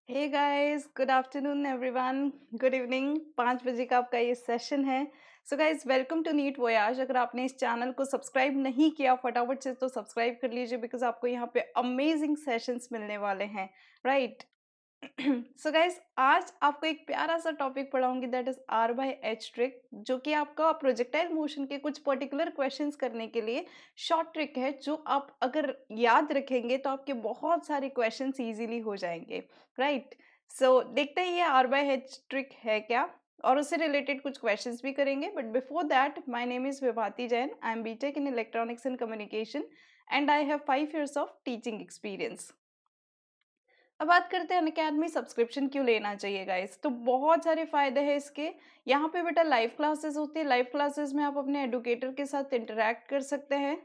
हे guys, good afternoon everyone, good evening. 5 बजे का आपका ये सेशन है। So guys, welcome to NEET voyage. अगर आपने इस चैनल को सब्सक्राइब नहीं किया फटाफट से तो सब्सक्राइब कर लीजिए, बिकॉज आपको यहाँ पे अमेजिंग सेशंस मिलने वाले हैं, राइट। सो गाइस, आज आपको एक प्यारा सा टॉपिक पढ़ाऊंगी, that is R by H trick, जो कि आपका प्रोजेक्टाइल मोशन के कुछ पर्टिकुलर क्वेश्चंस करने के लिए शॉर्ट ट्रिक है, जो आप अगर याद रखेंगे तो आपके बहुत सारे क्वेश्चंस इजीली हो जाएंगे, राइट। सो देखते हैं ये आर बाय एच ट्रिक है क्या, और उससे रिलेटेड कुछ क्वेश्चंस भी करेंगे। But before that, my name is Vibhati Jain, I am BTech in electronics and communication and I have 5 years of teaching experience. अब बात करते हैं अनअकैडमी सब्सक्रिप्शन क्यों लेना चाहिए गाइस। तो बहुत सारे फायदे हैं इसके। यहाँ पे बेटा लाइव क्लासेस होती है, लाइव क्लासेस में आप अपने एडुकेटर के साथ इंटरेक्ट कर सकते हैं,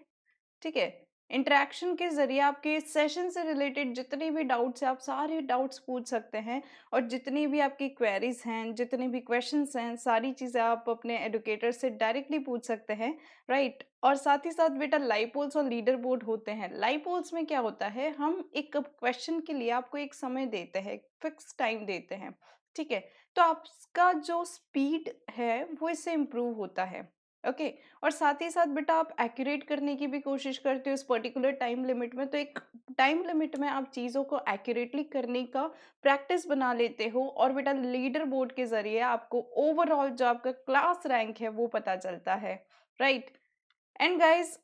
ठीक है। इंटरेक्शन के जरिए आपके सेशन से रिलेटेड जितने भी डाउट्स हैं आप सारे डाउट्स पूछ सकते हैं, और जितनी भी आपकी क्वेरीज हैं, जितने भी क्वेश्चंस हैं, सारी चीज़ें आप अपने एडुकेटर से डायरेक्टली पूछ सकते हैं, राइट। और साथ ही साथ बेटा लाइव पोल्स और लीडर बोर्ड होते हैं। लाइव पोल्स में क्या होता है, हम एक क्वेश्चन के लिए आपको एक समय देते हैं, फिक्स टाइम देते हैं, ठीक है। तो आपका जो स्पीड है वो इससे इम्प्रूव होता है, ओके। और साथ ही साथ बेटा आप एक्यूरेट करने की भी कोशिश करते हो इस पर्टिकुलर टाइम लिमिट में, तो एक टाइम लिमिट में आप चीज़ों को एक्यूरेटली करने का प्रैक्टिस बना लेते हो, और बेटा लीडर बोर्ड के जरिए आपको ओवरऑल जो आपका क्लास रैंक है वो पता चलता है, right. And guys,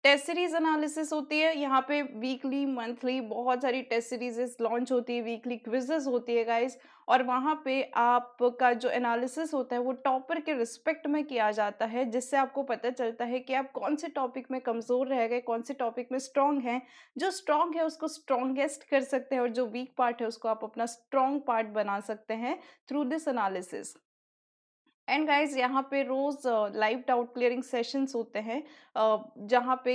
test series analysis होती है यहाँ पे, वीकली मंथली बहुत सारी टेस्ट सीरीजेस लॉन्च होती है, वीकली क्विजेस होती है गाइस। और वहाँ पे आपका जो एनालिसिस होता है वो टॉपर के रिस्पेक्ट में किया जाता है, जिससे आपको पता चलता है कि आप कौन से टॉपिक में कमज़ोर रह गए, कौन से टॉपिक में स्ट्रांग हैं। जो स्ट्रांग है उसको स्ट्रांगेस्ट कर सकते हैं, और जो वीक पार्ट है उसको आप अपना स्ट्रांग पार्ट बना सकते हैं through this analysis. And guys, यहाँ पे रोज लाइव डाउट क्लियरिंग सेशंस होते हैं, जहाँ पे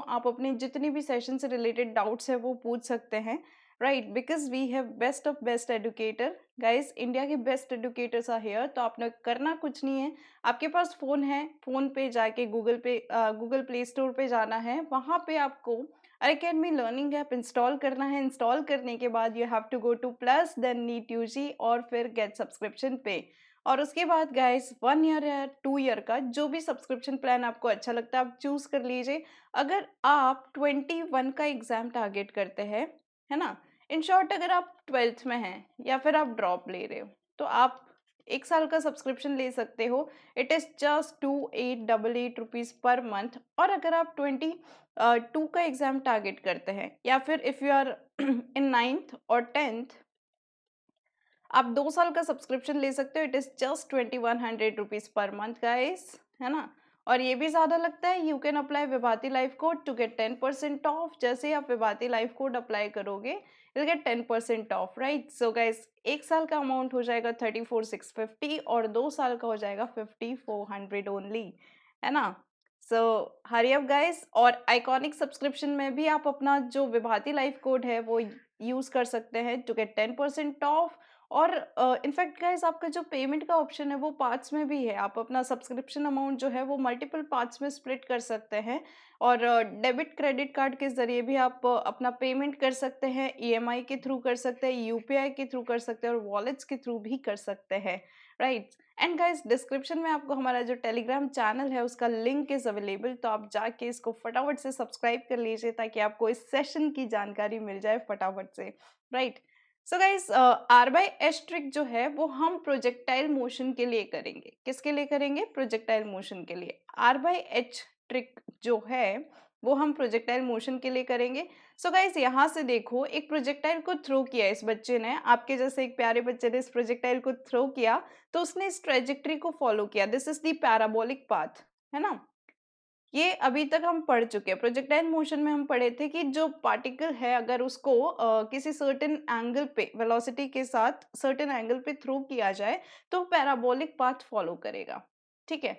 आप अपने जितने भी सेशन से रिलेटेड डाउट्स है वो पूछ सकते हैं, right. Because we have best of best educator guys, India के बेस्ट एडुकेटर्स आर हेयर। तो आपने करना कुछ नहीं है, आपके पास फोन है, फोन पे जाके गूगल प्ले स्टोर पे जाना है, वहाँ पे आपको अकेडमी लर्निंग ऐप इंस्टॉल करना है। इंस्टॉल करने के बाद you have to go to plus then NEET UG और फिर गेट सब्सक्रिप्शन पे। और उसके बाद गाइस 1 ईयर या 2 ईयर का जो भी सब्सक्रिप्शन प्लान आपको अच्छा लगता है आप चूज कर लीजिए। अगर आप 21 का एग्जाम टारगेट करते हैं, है ना, इन शॉर्ट अगर आप 12th में हैं या फिर आप ड्रॉप ले रहे हो, तो आप 1 साल का सब्सक्रिप्शन ले सकते हो। It is just 2888 rupees per month. और अगर आप 22 का एग्जाम टारगेट करते हैं, या फिर if you are in 9th और 10th, आप 2 साल का सब्सक्रिप्शन ले सकते हो। It is just 2100 rupees per month guys, है ना। और ये भी ज्यादा लगता है, you can apply Vibhati life code to get 10% off. जैसे ही आप विभाती लाइफ कोड अप्लाई करोगे you get 10% off, right. So guys, 1 साल का अमाउंट हो जाएगा 34,650, और 2 साल का हो जाएगा 5400 ओनली, है ना। सो हरी अप गाइस। और आइकॉनिक सब्सक्रिप्शन में भी आप अपना जो विभाती लाइफ कोड है वो यूज कर सकते हैं टू गेट 10% ऑफ। और इनफैक्ट गाइस, आपका जो पेमेंट का ऑप्शन है वो पार्ट्स में भी है। आप अपना सब्सक्रिप्शन अमाउंट जो है वो मल्टीपल पार्ट्स में स्प्लिट कर सकते हैं, और डेबिट क्रेडिट कार्ड के जरिए भी आप अपना पेमेंट कर सकते हैं, ईएमआई के थ्रू कर सकते हैं, यूपीआई के थ्रू कर सकते हैं, और वॉलेट्स के थ्रू भी कर सकते हैं, राइट। एंड गाइस, डिस्क्रिप्शन में आपको हमारा जो टेलीग्राम चैनल है उसका लिंक इज अवेलेबल, तो आप जाके इसको फटाफट से सब्सक्राइब कर लीजिए, ताकि आपको इस सेशन की जानकारी मिल जाए फटाफट से, right. So guys, R by H trick जो है वो हम प्रोजेक्टाइल मोशन के लिए करेंगे। किसके लिए करेंगे? प्रोजेक्टाइल मोशन के लिए। आर बाय एच ट्रिक जो है वो हम प्रोजेक्टाइल मोशन के लिए करेंगे। सो गाइस, यहाँ से देखो, एक प्रोजेक्टाइल को थ्रो किया इस बच्चे ने, आपके जैसे एक प्यारे बच्चे ने इस प्रोजेक्टाइल को थ्रो किया, तो उसने इस ट्रेजेक्ट्री को फॉलो किया। This is the parabolic path, है ना। ये अभी तक हम पढ़ चुके हैं। प्रोजेक्टाइल मोशन में हम पढ़े थे कि जो पार्टिकल है अगर उसको किसी सर्टेन एंगल पे वेलोसिटी के साथ सर्टेन एंगल पे थ्रो किया जाए तो पैराबोलिक पाथ फॉलो करेगा, ठीक है।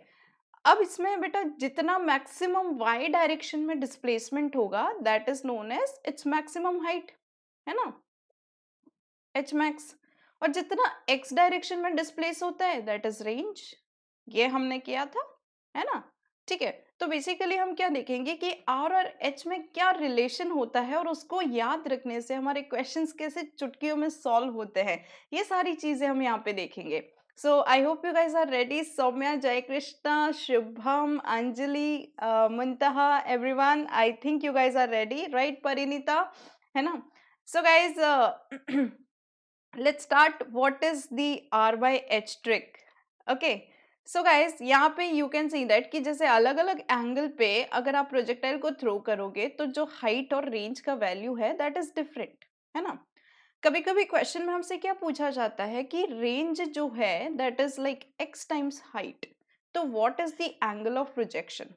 अब इसमें बेटा जितना मैक्सिमम वाई डायरेक्शन में डिस्प्लेसमेंट होगा that is known as its maximum height, है ना, एच मैक्स। और जितना एक्स डायरेक्शन में डिस्प्लेस होता है दैट इज रेंज। ये हमने किया था, है ना, ठीक है। तो बेसिकली हम क्या देखेंगे कि आर और एच में क्या रिलेशन होता है और उसको याद रखने से हमारे क्वेश्चंस कैसे चुटकियों में सॉल्व होते हैं, ये सारी चीजें हम यहाँ पे देखेंगे. So I hope you guys are ready. Saumya, Jay Krishna, Shubham, Anjali, Muntaha, everyone, I think you guys are ready, right Parinita, है ना? So guys let's start. What is the R by H trick? Okay, so guys, यहाँ पे you can see that कि जैसे अलग अलग angle पे अगर आप प्रोजेक्टाइल को थ्रो करोगे तो जो हाइट और रेंज का वैल्यू है दैट इज डिफरेंट, है ना? कभी कभी क्वेश्चन में हमसे क्या पूछा जाता है कि रेंज जो है that is like x times height, तो what is the angle of projection?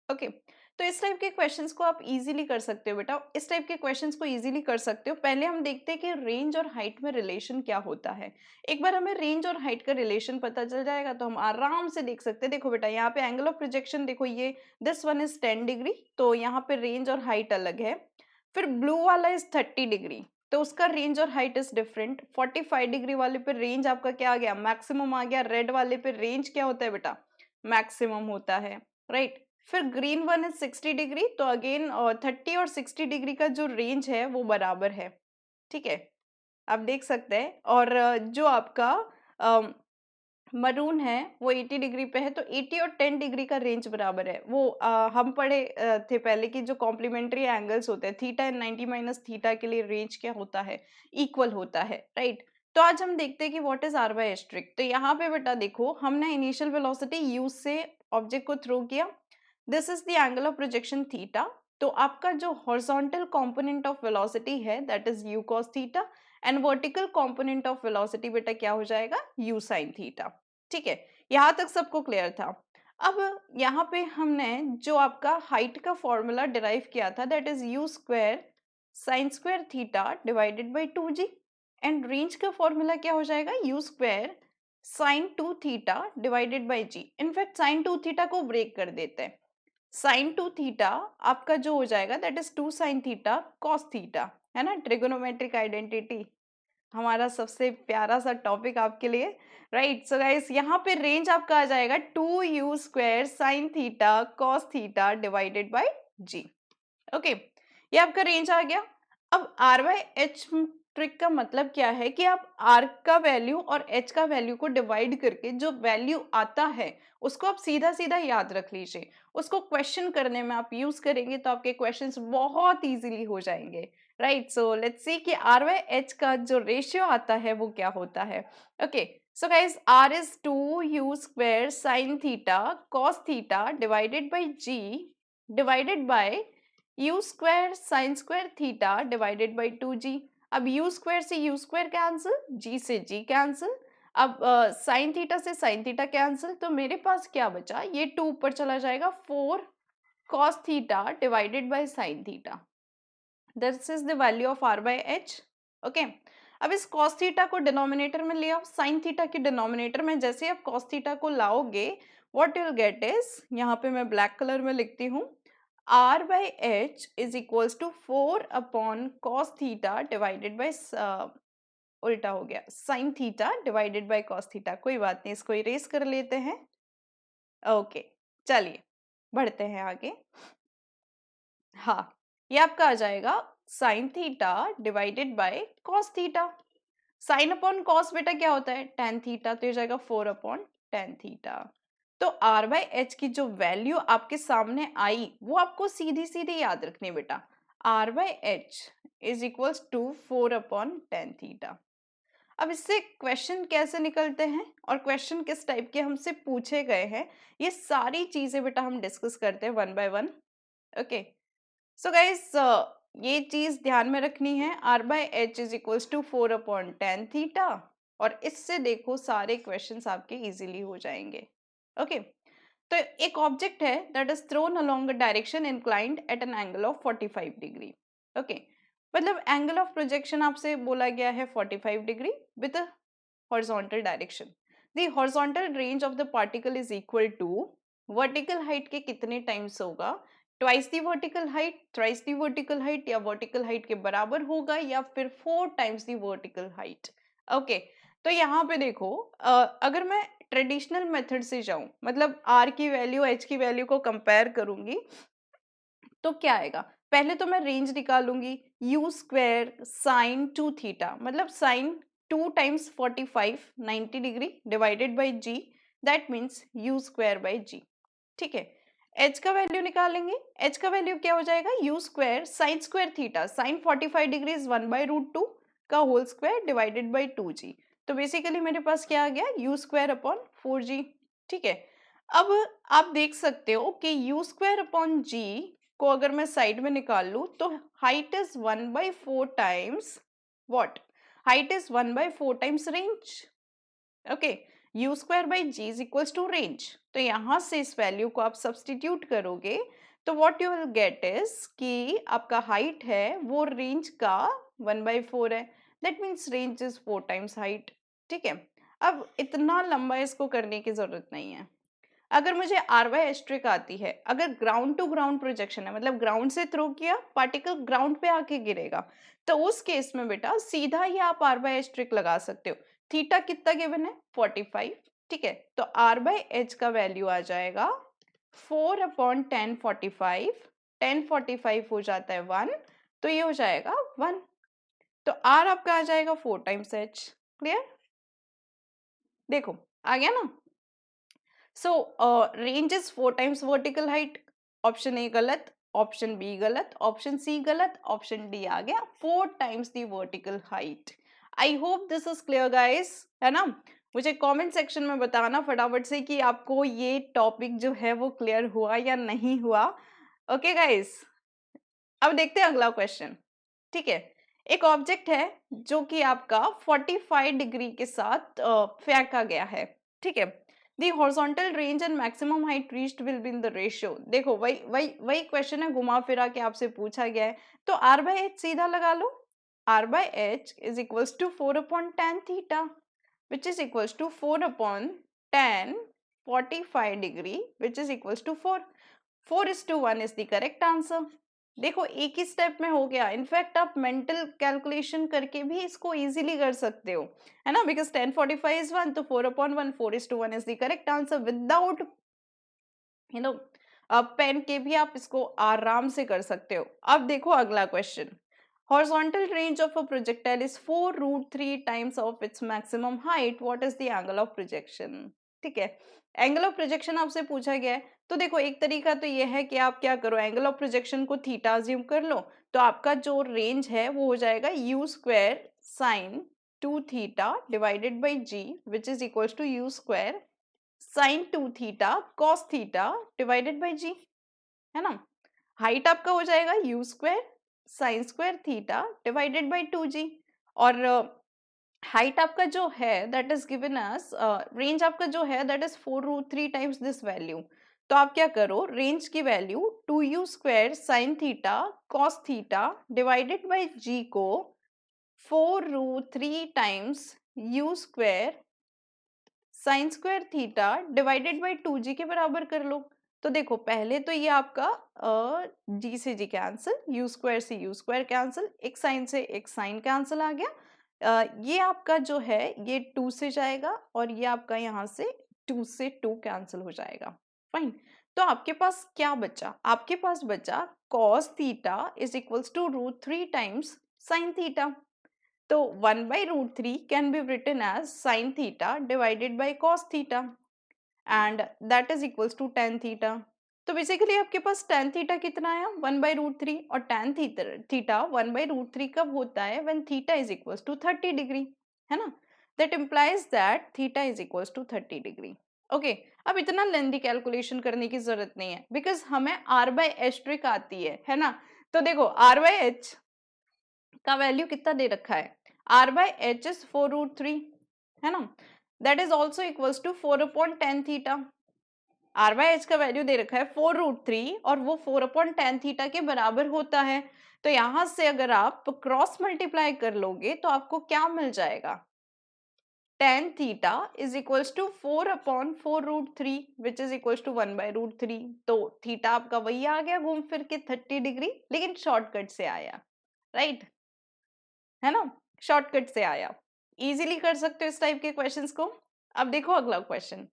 Okay, तो इस टाइप के क्वेश्चंस को आप इजीली कर सकते हो बेटा, इस टाइप के क्वेश्चंस को इजीली कर सकते हो. पहले हम देखते हैं कि रेंज और हाइट में रिलेशन क्या होता है. एक बार हमें रेंज और हाइट का रिलेशन पता चल जाएगा तो हम आराम से देख सकते हैं. देखो बेटा, यहाँ पे एंगल ऑफ प्रोजेक्शन देखो, ये दिस वन इज 10 डिग्री, तो यहाँ पे रेंज और हाइट अलग है. फिर ब्लू वाला इज 30 डिग्री, तो उसका रेंज और हाइट इज डिफरेंट. 45 डिग्री वाले पे रेंज आपका क्या आ गया, मैक्सिमम आ गया. रेड वाले पे रेंज क्या होता है बेटा, मैक्सिमम होता है, राइट. फिर ग्रीन वन इज 60 डिग्री, तो अगेन 30 और 60 डिग्री का जो रेंज है वो बराबर है, ठीक है, आप देख सकते हैं. और जो आपका मरून है वो 80 डिग्री पे है, तो 80 और 10 डिग्री का रेंज बराबर है. वो हम पढ़े थे पहले कि जो कॉम्प्लीमेंट्री एंगल्स होते हैं थीटा एंड 90 माइनस थीटा के लिए रेंज क्या होता है, इक्वल होता है, राइट. तो आज हम देखते हैं कि what is R by H trick. तो यहाँ पे बेटा देखो, हमने इनिशियल वेलोसिटी यू से ऑब्जेक्ट को थ्रो किया. This is the angle of projection theta. तो आपका जो हॉरिजॉन्टल कंपोनेंट ऑफ वेलोसिटी है that is U cos theta, and vertical component of velocity बेटा क्या हो जाएगा, यू sin थीटा. ठीक है, यहां तक सबको क्लियर था. अब यहाँ पे हमने जो आपका हाइट का फॉर्मूला डिराइव किया था that is you square sine square theta divided by 2g, and range का फॉर्मूला क्या हो जाएगा, you square sine 2 theta divided by G. In fact sine 2 theta को ब्रेक कर देते हैं. साइन 2 थीटा आपका जो हो जाएगा that is 2 sine theta cos theta, है ना? ट्रिगोनोमेट्रिक आइडेंटिटी हमारा सबसे प्यारा सा टॉपिक आपके लिए, राइट. सो गाइस, यहाँ पे रेंज आपका आ जाएगा 2u square sine theta cos theta divided by ji. Okay, ये आपका रेंज आ गया. अब आर बाय एच ट्रिक का मतलब क्या है कि आप आर का वैल्यू और एच का वैल्यू को डिवाइड करके जो वैल्यू आता है उसको आप सीधा सीधा याद रख लीजिए. उसको क्वेश्चन करने में आप यूज करेंगे तो आपके क्वेश्चंस बहुत इजीली हो जाएंगे, राइट. सो लेट्स सी कि आर बाय एच का जो रेशियो आता है वो क्या होता है. Okay, so guys, R is 2u square sine theta cos theta divided by G divided by U square sine square theta divided by 2g. अब यू स्क्वायर से यू स्क्वायर कैंसिल, जी से जी कैंसिल. अब साइन थीटा से sine theta cancel, तो मेरे पास क्या बचा, ये 2 ऊपर चला जाएगा, 4 cos theta divided by sine theta. This is the value of R by H. Okay, अब इस cos थीटा को डिनोमिनेटर में ले आओ, साइन थीटा के डिनोमिनेटर में जैसे आप cos थीटा को लाओगे what you will get is, यहाँ पे मैं ब्लैक कलर में लिखती हूँ, r by h is equals to 4 upon cos theta divided by उल्टा हो गया, sin theta divided by cos theta. कोई बात नहीं, इसको इरेज कर लेते हैं. ओके, चलिए बढ़ते हैं आगे. हाँ, ये आपका आ जाएगा sin theta divided bye cos theta. Sine upon cos बेटा क्या होता है, tan थीटा, तो ये जाएगा 4 अपॉन tan थीटा. तो r बाय एच की जो वैल्यू आपके सामने आई वो आपको सीधी सीधी याद रखनी बेटा. r by H is equals to 4 upon tan theta. अब इससे क्वेश्चन कैसे निकलते हैं और क्वेश्चन किस टाइप के हमसे पूछे गए हैं, ये सारी चीजें बेटा हम डिस्कस करते हैं one by one. Okay, so guys, ये चीज ध्यान में रखनी है, r by H is equals to 4 upon tan theta, और इससे देखो सारे क्वेश्चंस आपके इजीली हो जाएंगे. ओके, तो एक ऑब्जेक्ट है that is thrown along a direction inclined at an angle of 45 degree. Okay, मतलब एंगल ऑफ प्रोजेक्शन आपसे बोला गया है 45 degree with horizontal direction. The horizontal range of the particle is equal to vertical height के कितने times होगा, twice the vertical height, thrice the vertical height, या vertical height के बराबर होगा, या फिर 4 times the vertical height. Okay, तो यहाँ पे देखो, अगर मैं ट्रेडिशनल मेथड से जाऊं, मतलब आर की वैल्यू एच की वैल्यू को कंपेयर करूंगी, तो क्या आएगा? पहले तो मैं रेंज निकालूंगी, यू स्क्वायर साइन 2 थीटा, मतलब sine 2 times 45 90 degree divided by g, that means u square by g. ठीक है, एच का वैल्यू निकालेंगे, एच का वैल्यू क्या हो जाएगा? You square square theta, sine 45 degree is 1/√2 का whole square divided by 2g। तो बेसिकली मेरे पास क्या आ गया? You square upon 4g। ठीक है, अब आप देख सकते हो कि यू स्क्वायर अपॉन जी को अगर मैं साइड में निकाल लूं तो height is 1/4 times what? Height is 1/4 times range. Okay, you square by ji is equals to range. तो यहां से इस वैल्यू को आप सब्सटीट्यूट करोगे तो what you will get is कि आपका हाइट है वो रेंज का 1/4 है, that means range is 4 times height. ठीक है, अब इतना लंबा इसको करने की जरूरत नहीं है। अगर मुझे आर वाई एस्ट्रिक आती है, अगर ग्राउंड टू ग्राउंड प्रोजेक्शन है, मतलब ग्राउंड से थ्रो किया, पार्टिकल ग्राउंड पे आके गिरेगा, तो उस केस में बेटा सीधा ही आप आर बाई एस्ट्रिक लगा सकते हो। थीटा कितना गिवन है? 45। ठीक है, तो आर बाई एच का वैल्यू आ जाएगा 4/1045, 1045 हो जाता है 1, तो ये हो जाएगा 1। तो आर आपका आ जाएगा 4 टाइम्स एच। क्लियर? देखो आ गया ना? सो range is 4 times vertical height. Option A गलत, ऑप्शन बी गलत, ऑप्शन सी गलत, ऑप्शन डी आ गया 4 times the vertical height. I hope this is clear guys, है ना? मुझे कमेंट सेक्शन में बताना फटाफट से कि आपको ये टॉपिक जो है वो क्लियर हुआ या नहीं हुआ। ओके गाइस, अब देखते हैं अगला क्वेश्चन। ठीक है, एक ऑब्जेक्ट है जो कि आपका 45 डिग्री के साथ फेंका गया है। ठीक है, दी horizontal range and maximum height reached will be in the ratio. देखो वही वही वही क्वेश्चन है, घुमा फिरा के आपसे पूछा गया है, तो आर बाई एच सीधा लगा लो। R by H is equals to 4/10 theta, which is equals to 4/10 45 degree, which is equals to 4। 4:1 is the correct answer. देखो एक ही स्टेप में हो गया, इनफैक्ट आप मेंटल कैलकुलेशन करके भी इसको इजीली कर सकते हो, है ना? बिकॉज 1045 इज 1, तो 4/1, 4:1 is the correct answer. Without you know pen के भी आप इसको आराम से कर सकते हो। अब देखो अगला question. Horizontal range of a projectile is 4√3 times of its maximum height, what is the angle of projection? ठीक है, एंगल ऑफ प्रोजेक्शन आपसे पूछा गया है, तो देखो एक तरीका तो ये है कि आप क्या करो, एंगल ऑफ प्रोजेक्शन को थीटा अज्यूम कर लो, तो आपका जो रेंज है वो हो जाएगा you square sine 2 theta divided by g, which is equals to u square sine 2 theta cos theta divided by g, है ना? हाइट आपका हो जाएगा you square sine square theta divided by 2g, और हाइट आपका जो है that is given us, range आपका जो है that is 4√3 times this value. तो आप क्या करो, रेंज की value 2u square sine theta cos theta divided by जी को 4√3 times you square sine square theta divided by 2g के बराबर कर लो। तो देखो पहले तो ये आपका जी से जी कैंसिल, यू स्क्वायर से यू स्क्वायर कैंसिल, एक साइन से एक साइन कैंसिल आ गया। ये आपका जो है ये 2 से जाएगा और ये आपका यहाँ से 2 से 2 कैंसिल हो जाएगा। फाइन, तो आपके पास क्या बचा? आपके पास बचा cos theta is equals to √3 times sine theta. तो 1/√3 can be written as sin theta divided by cos theta and that is equals to tan theta। तो बेसिकली आपके पास tan theta कितना आया? 1/√3, और tan theta 1/√3 कब होता है? when theta is equals to 30 degree, है ना? that implies that theta is equals to 30 degree. Okay, अब इतना लेंथी कैलकुलेशन करने की जरूरत नहीं है बिकॉज हमें r बाई एच ट्रिक आती है ना? तो देखो r बाई एच का वैल्यू कितना दे रखा है? r बाई एच इज 4√3, है ना? That is also equals to 4/10 theta. r by H का वैल्यू दे रखा है 4√3 और वो 4/10 थीटा के बराबर होता है। तो यहां से अगर आप क्रॉस मल्टीप्लाई कर लोगे तो आपको क्या मिल जाएगा? tan theta is equals to 4/4√3 which is equals to 1/√3। तो थीटा आपका वही आ गया घूम फिर के 30 डिग्री, लेकिन शॉर्टकट से आया, राइट? है ना? शॉर्टकट से आया। इजीली कर सकते हो इस टाइप के क्वेश्चंस को। अब देखो अगला क्वेश्चन,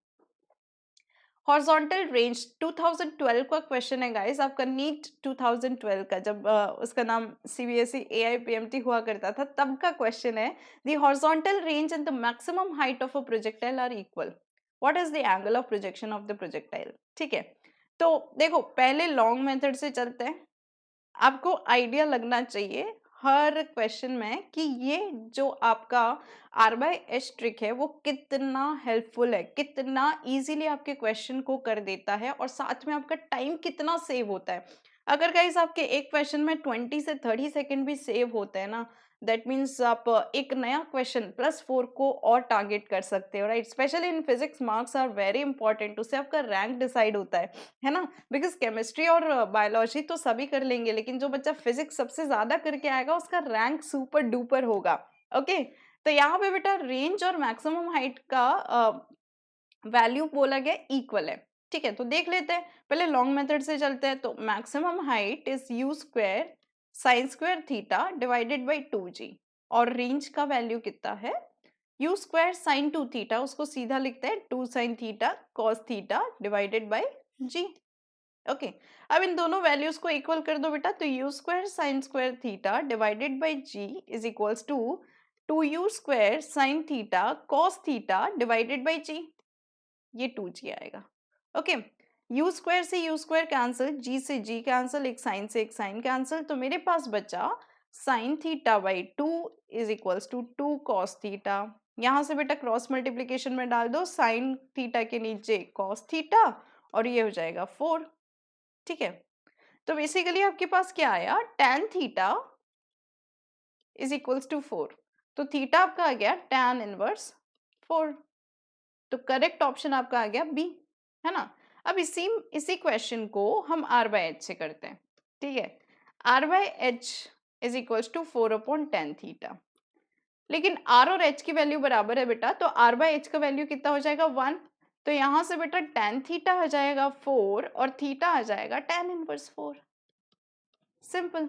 हॉरिजॉन्टल रेंज 2012 का क्वेश्चन है गाइस, आपका नीट 2012 का, जब उसका नाम सीबीएसई एआईपीएमटी हुआ करता था तब का क्वेश्चन है। The horizontal range and the maximum height of a projectile are equal, what is the angle of projection of the projectile. ठीक है, तो देखो पहले लॉन्ग मेथड से चलते हैं, आपको आइडिया लगना चाहिए हर क्वेश्चन में कि ये जो आपका आर बाय एच ट्रिक है वो कितना हेल्पफुल है, कितना इजीली आपके क्वेश्चन को कर देता है और साथ में आपका टाइम कितना सेव होता है। अगर गाइस आपके एक क्वेश्चन में 20 से 30 सेकंड भी सेव होते हैं ना, दैट मीन्स आप एक नया क्वेश्चन +4 को और टारगेट कर सकते हो, right. Specially in physics marks are very important, उससे आपका रैंक डिसाइड होता है ना। बिकॉज केमिस्ट्री और बायोलॉजी तो सभी कर लेंगे, लेकिन जो बच्चा फिजिक्स सबसे ज्यादा करके आएगा उसका रैंक सुपर डुपर होगा। ओके, तो यहाँ पे बेटा रेंज और मैक्सिमम हाइट का वैल्यू बोला गया इक्वल है। ठीक है, तो देख लेते हैं, पहले लॉन्ग मेथड से चलते हैं। तो maximum height is you square sine square theta divided by 2g, और रेंज का वैल्यू कितना है, यू स्क्वायर साइन 2 थीटा, उसको सीधा लिखते हैं 2 sine theta cos theta divided by ji. Okay, अब इन दोनों वैल्यूज को इक्वल कर दो बेटा, तो u square sine square theta divided by ji is equals to 2u square sine theta cos theta divided by g, ये 2g आएगा। ओके, यू स्क्वायर से यू स्क्वायर कैंसिल, जी से जी कैंसिल, एक साइन से एक साइन कैंसिल, तो मेरे पास बचा sine theta by 2 is equals to 2 cos theta. यहाँ से बेटा क्रॉस मल्टीप्लीकेशन में डाल दो, साइन थीटा के नीचे कॉस थीटा और ये हो जाएगा 4। ठीक है, तो बेसिकली आपके पास क्या आया, tan theta is equals to 4, तो थीटा आपका आ गया tan इनवर्स 4, तो करेक्ट ऑप्शन आपका आ गया बी, है ना। अब इसी इसी क्वेश्चन को हम आर बाय एच से करते हैं। ठीक है, r by H is equals to 4/tan theta, लेकिन आर और एच की वैल्यू बराबर है बेटा, तो आर बाय एच का वैल्यू कितना हो जाएगा 1, तो यहां से बेटा tan थीटा आ जाएगा 4 और थीटा आ जाएगा tan इनवर्स 4, सिंपल,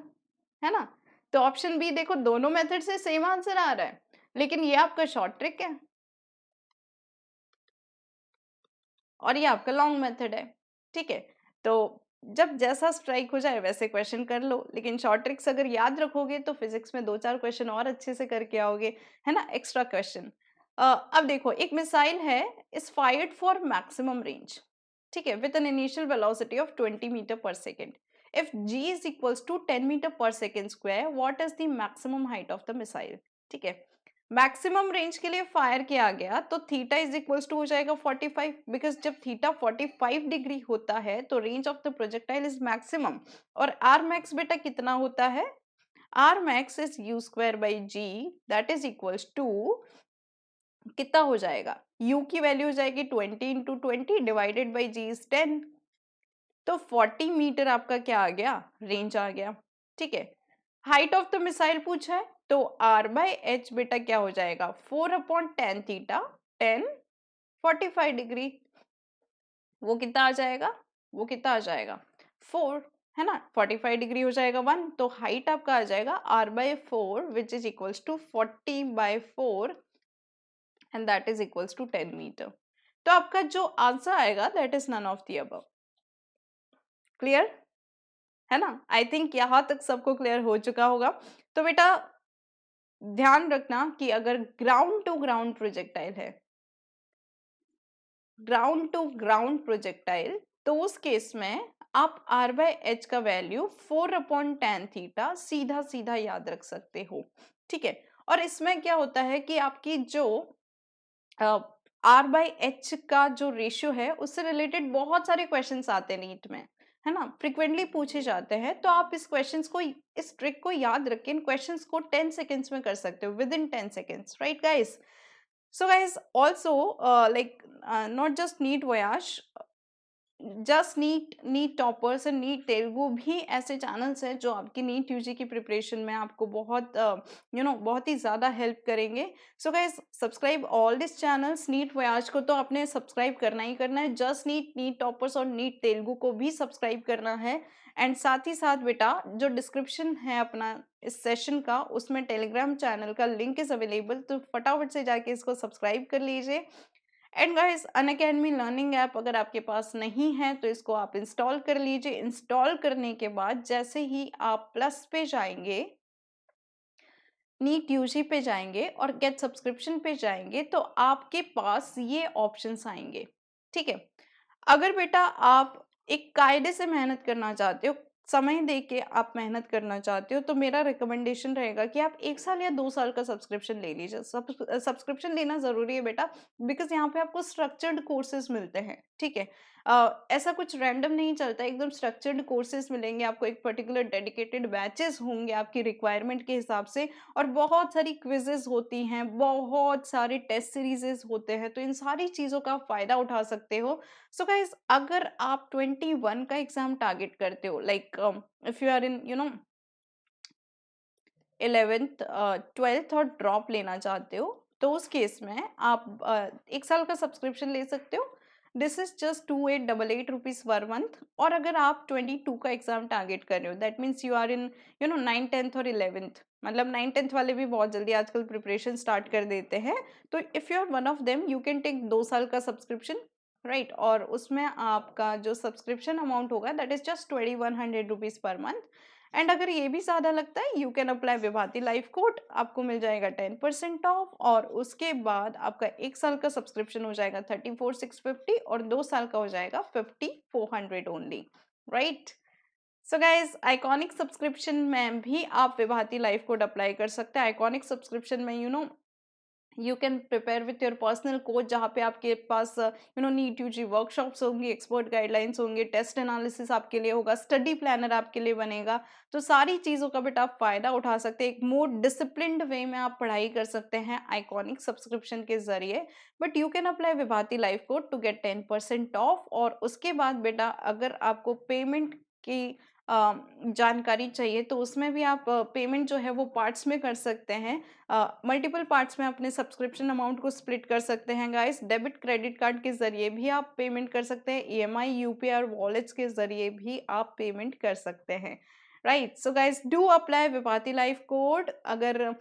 है ना। तो ऑप्शन बी देखो, दोनों मेथड से सेम आंसर आ रहा है, लेकिन ये आपका शॉर्ट ट्रिक है और ये आपका लॉन्ग मेथड है। ठीक है, तो जब जैसा स्ट्राइक हो जाए वैसे क्वेश्चन कर लो, लेकिन शॉर्ट ट्रिक्स अगर याद रखोगे तो फिजिक्स में 2-4 क्वेश्चन और अच्छे से करके आओगे, है ना, एक्स्ट्रा क्वेश्चन। अब देखो, एक मिसाइल है, is fired for maximum range, ठीक है, with an initial velocity of 20 metre per second. If g is equals to 10 metre per second square, what is the maximum height of the missile. ठीक है, maximum range के लिए fire किया गया तो theta is equals to हो जाएगा 45, because जब थीटा 45 डिग्री होता है तो range of the projectile is maximum, और आर मैक्स बेटा कितना होता है, r max is you square by g, that is equals to कितना हो जाएगा, u की वैल्यू हो जाएगी 20 into 20 divided by ji is 10, तो 40 मीटर आपका क्या आ गया, रेंज आ गया। ठीक है, हाइट ऑफ द मिसाइल पूछा है, तो r बाय एच बेटा क्या हो जाएगा 4/tan थीटा 10 45 डिग्री, वो कितना आ जाएगा, वो कितना आ जाएगा 4, है ना, 45 डिग्री हो जाएगा 1, तो हाइट आपका आ जाएगा r by 4 which is equals to 40/4 and that is equals to 10 metre. तो आपका जो आंसर आएगा that is none of the above. Clear है ना, आई थिंक यहां तक सबको क्लियर हो चुका होगा। तो बेटा ध्यान रखना कि अगर ग्राउंड टू ग्राउंड प्रोजेक्टाइल है, ग्राउंड टू ग्राउंड प्रोजेक्टाइल, तो उस केस में आप r बाय एच का वैल्यू 4/tan थीटा सीधा सीधा याद रख सकते हो। ठीक है, और इसमें क्या होता है कि आपकी जो r बाय एच का जो रेशियो है उससे रिलेटेड बहुत सारे क्वेश्चंस आते हैं नीट में, है ना, फ्रिक्वेंटली पूछे जाते हैं, तो आप इस क्वेश्चंस को, इस ट्रिक को याद रख के इन क्वेश्चंस को 10 सेकेंड्स में कर सकते हो, within 10 seconds, right guys. So guys, also not just NEET Voyage, just NEET toppers and NEET Telugu भी ऐसे चैनल्स हैं जो आपकी नीट यूजी की प्रिपरेशन में आपको बहुत बहुत ही ज़्यादा हेल्प करेंगे। So guys, subscribe all this channels. NEET voyage को तो आपने सब्सक्राइब करना ही करना है, जस्ट नीट टॉपर्स और नीट तेलुगु को भी सब्सक्राइब करना है। एंड साथ ही साथ बेटा जो डिस्क्रिप्शन है अपना इस सेशन का, उसमें टेलीग्राम चैनल का लिंक इज़ अवेलेबल, तो फटाफट से जाके इसको सब्सक्राइब कर लीजिए। And guys Unacademy learning app अगर आपके पास नहीं है तो इसको आप इंस्टॉल कर लीजिए। इंस्टॉल करने के बाद जैसे ही आप प्लस पे जाएंगे, नीट यूजी पे जाएंगे और गेट सब्सक्रिप्शन पे जाएंगे तो आपके पास ये ऑप्शंस आएंगे। ठीक है, अगर बेटा आप एक कायदे से मेहनत करना चाहते हो, समय दे के आप मेहनत करना चाहते हो, तो मेरा रिकमेंडेशन रहेगा कि आप 1 साल या 2 साल का सब्सक्रिप्शन ले लीजिए। सब्सक्रिप्शन लेना ज़रूरी है बेटा, बिकॉज़ यहाँ पे आपको स्ट्रक्चर्ड कोर्सेज़ मिलते हैं, ठीक है? ऐसा कुछ रैंडम नहीं चलता, एकदम स्ट्रक्चर्ड कोर्सेज़ मिलेंगे आपको, एक पर्टिकुलर डेडिकेटेड बैचेज़ होंगे आपकी रिक्वायरमेंट के हिसाब से, और बहुत सारी क्विज़ेज़ होती हैं, बहुत सारे टेस्ट सीरीज़ेज़ होते हैं, तो इन सारी चीज़ों का आप फ़ायदा उठा सकते हो। सो गाइस अगर आप 21 का एग्जाम टारगेट करते हो, like if you are in 11th 12th और ड्रॉप लेना चाहते हो, तो उस केस में आप 1 साल का सब्सक्रिप्शन ले सकते हो। This is just 2888 rupees per month. और अगर आप 22 का एग्जाम टारगेट कर रहे हो, that means you are in 9 10th और 11th, मतलब 9 10th वाले भी बहुत जल्दी आजकल प्रिपरेशन स्टार्ट कर देते हैं, तो if you are one of them you can take 2 साल का सब्सक्रिप्शन, राइट। और उसमें आपका जो सब्सक्रिप्शन अमाउंट होगा that is just 2100 rupees per month. And अगर ये भी ज़्यादा लगता है you can apply Vibhati life code, आपको मिल जाएगा 10% ऑफ, और उसके बाद आपका 1 साल का सब्सक्रिप्शन हो जाएगा 34,650 और 2 साल का हो जाएगा 5,400 only, right. So guys iconic subscription में भी आप विभाती लाइफ कोड अप्लाई कर सकते हैं। आइकॉनिक सब्सक्रिप्शन में you can prepare with your personal coach, जहाँ पे आपके पास नीट यूजी वर्कशॉप्स होंगी, एक्सपर्ट गाइडलाइंस होंगे, टेस्ट एनालिसिस आपके लिए होगा, स्टडी प्लानर आपके लिए बनेगा। तो सारी चीज़ों का बेटा आप फ़ायदा उठा सकते हैं, एक मोर डिसिप्लिन्ड वे में आप पढ़ाई कर सकते हैं आइकॉनिक सब्सक्रिप्शन के ज़रिए। But you can apply Vibhati life code to get 10% off. और उसके बाद बेटा अगर आपको पेमेंट की जानकारी चाहिए तो उसमें भी आप पेमेंट जो है वो पार्ट्स में कर सकते हैं, मल्टीपल पार्ट्स में अपने सब्सक्रिप्शन अमाउंट को स्प्लिट कर सकते हैं गाइस। डेबिट क्रेडिट कार्ड के जरिए भी आप पेमेंट कर सकते हैं, ईएमआई यूपीआई और वॉलेट्स के जरिए भी आप पेमेंट कर सकते हैं, right. So guys do apply Vibhati life code. अगर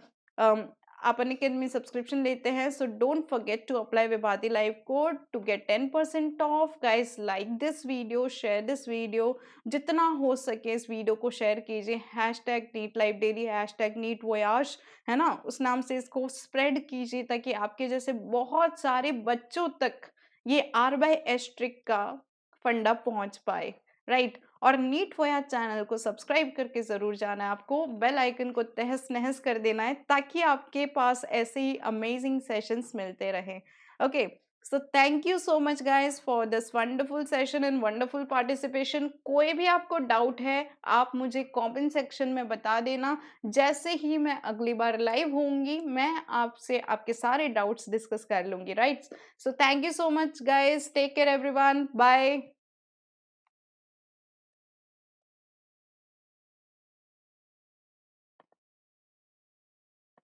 आप अनअकैडमी सब्सक्रिप्शन लेते हैं, so don't forget to apply Vibhati life code to get 10% off. Guys like this video, share this video, जितना हो सके इस वीडियो को शेयर कीजिए। Hashtag NEET life daily, hashtag NEET voyage, है ना, उस नाम से इसको स्प्रेड कीजिए ताकि आपके जैसे बहुत सारे बच्चों तक ये R/S ट्रिक का फंडा पहुंच पाए, राइट। और नीट वोयाज चैनल को सब्सक्राइब करके ज़रूर जाना है, आपको बेल आइकन को तहस नहस कर देना है ताकि आपके पास ऐसे ही अमेजिंग सेशंस मिलते रहें। Okay, so thank you so much guys for this wonderful session and wonderful participation. कोई भी आपको डाउट है आप मुझे कमेंट सेक्शन में बता देना। जैसे ही मैं अगली बार लाइव होंगी मैं आपसे आपके सारे डाउट्स डिस्कस कर लूंगी, right. So thank you so much guys, take care everyone, bye.